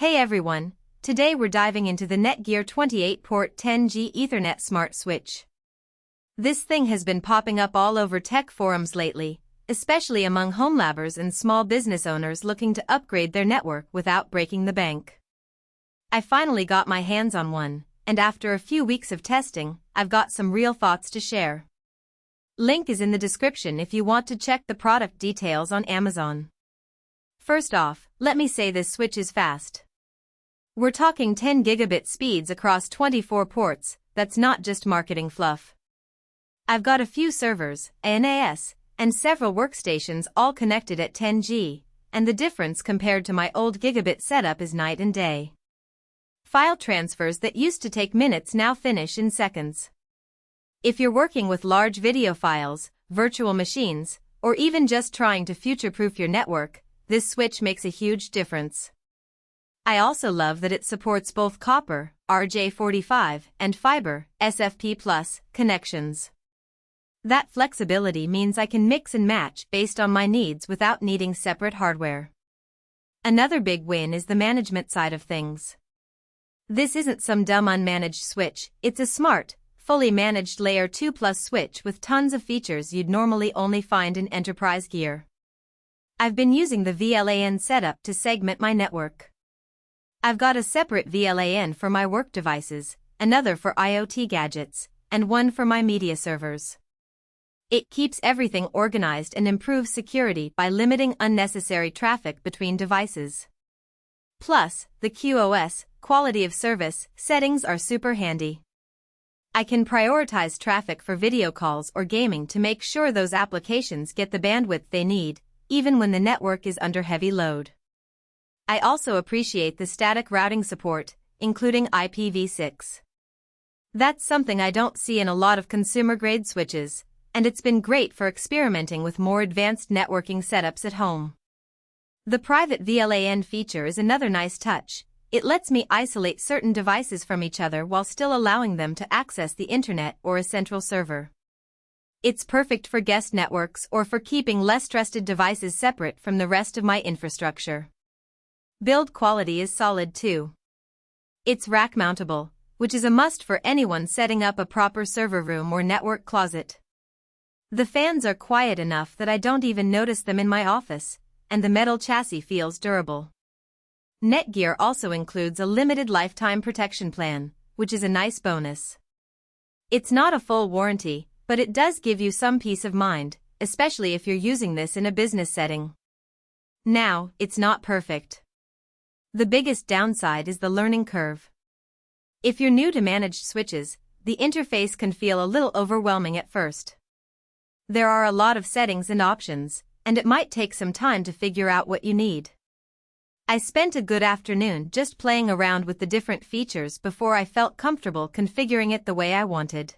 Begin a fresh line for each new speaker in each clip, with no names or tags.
Hey everyone, today we're diving into the NETGEAR 28-port 10G Ethernet Smart Switch. This thing has been popping up all over tech forums lately, especially among homelabers and small business owners looking to upgrade their network without breaking the bank. I finally got my hands on one, and after a few weeks of testing, I've got some real thoughts to share. Link is in the description if you want to check the product details on Amazon. First off, let me say this switch is fast. We're talking 10 gigabit speeds across 24 ports. That's not just marketing fluff. I've got a few servers, a NAS, and several workstations all connected at 10G, and the difference compared to my old gigabit setup is night and day. File transfers that used to take minutes now finish in seconds. If you're working with large video files, virtual machines, or even just trying to future-proof your network, this switch makes a huge difference. I also love that it supports both copper, RJ45, and fiber, SFP+, connections. That flexibility means I can mix and match based on my needs without needing separate hardware. Another big win is the management side of things. This isn't some dumb unmanaged switch, it's a smart, fully managed Layer 2+ switch with tons of features you'd normally only find in enterprise gear. I've been using the VLAN setup to segment my network. I've got a separate VLAN for my work devices, another for IoT gadgets, and one for my media servers. It keeps everything organized and improves security by limiting unnecessary traffic between devices. Plus, the QoS, quality of service, settings are super handy. I can prioritize traffic for video calls or gaming to make sure those applications get the bandwidth they need, even when the network is under heavy load. I also appreciate the static routing support, including IPv6. That's something I don't see in a lot of consumer-grade switches, and it's been great for experimenting with more advanced networking setups at home. The private VLAN feature is another nice touch. It lets me isolate certain devices from each other while still allowing them to access the internet or a central server. It's perfect for guest networks or for keeping less trusted devices separate from the rest of my infrastructure. Build quality is solid too. It's rack mountable, which is a must for anyone setting up a proper server room or network closet. The fans are quiet enough that I don't even notice them in my office, and the metal chassis feels durable. NETGEAR also includes a limited lifetime protection plan, which is a nice bonus. It's not a full warranty, but it does give you some peace of mind, especially if you're using this in a business setting. Now, it's not perfect. The biggest downside is the learning curve. If you're new to managed switches, the interface can feel a little overwhelming at first. There are a lot of settings and options, and it might take some time to figure out what you need. I spent a good afternoon just playing around with the different features before I felt comfortable configuring it the way I wanted.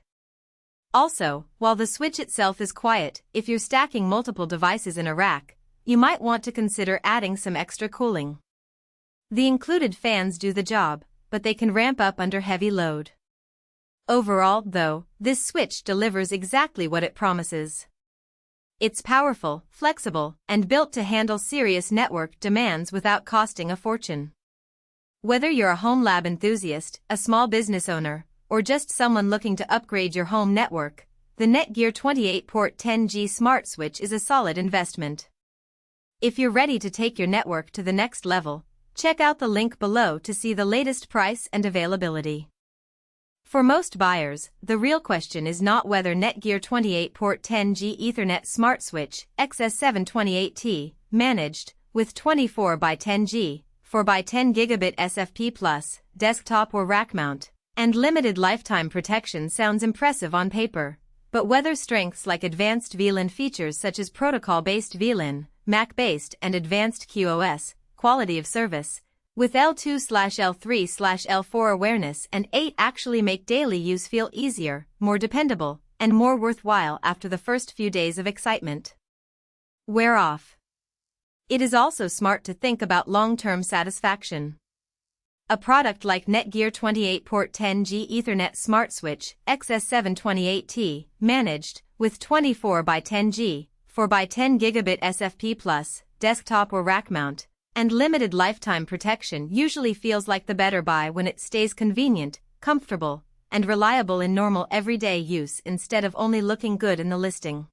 Also, while the switch itself is quiet, if you're stacking multiple devices in a rack, you might want to consider adding some extra cooling. The included fans do the job, but they can ramp up under heavy load. Overall, though, this switch delivers exactly what it promises. It's powerful, flexible, and built to handle serious network demands without costing a fortune. Whether you're a home lab enthusiast, a small business owner, or just someone looking to upgrade your home network, the NETGEAR 28-port 10G Smart Switch is a solid investment. If you're ready to take your network to the next level, check out the link below to see the latest price and availability. For most buyers, the real question is not whether NETGEAR 28-port 10G Ethernet Smart Switch XS728T, managed, with 24x10G, 4x10 gigabit SFP+, desktop or rack mount, and limited lifetime protection sounds impressive on paper, but whether strengths like advanced VLAN features such as protocol-based VLAN, MAC-based and advanced QoS, quality of service, with L2/L3/L4 awareness and 8 actually make daily use feel easier, more dependable, and more worthwhile after the first few days of excitement wear off. It is also smart to think about long-term satisfaction. A product like NETGEAR 28-port 10G Ethernet Smart Switch XS728T, managed, with 24x10G, 4x10 gigabit SFP+, desktop or rack mount, And limited lifetime protection usually feels like the better buy when it stays convenient, comfortable, and reliable in normal everyday use instead of only looking good in the listing.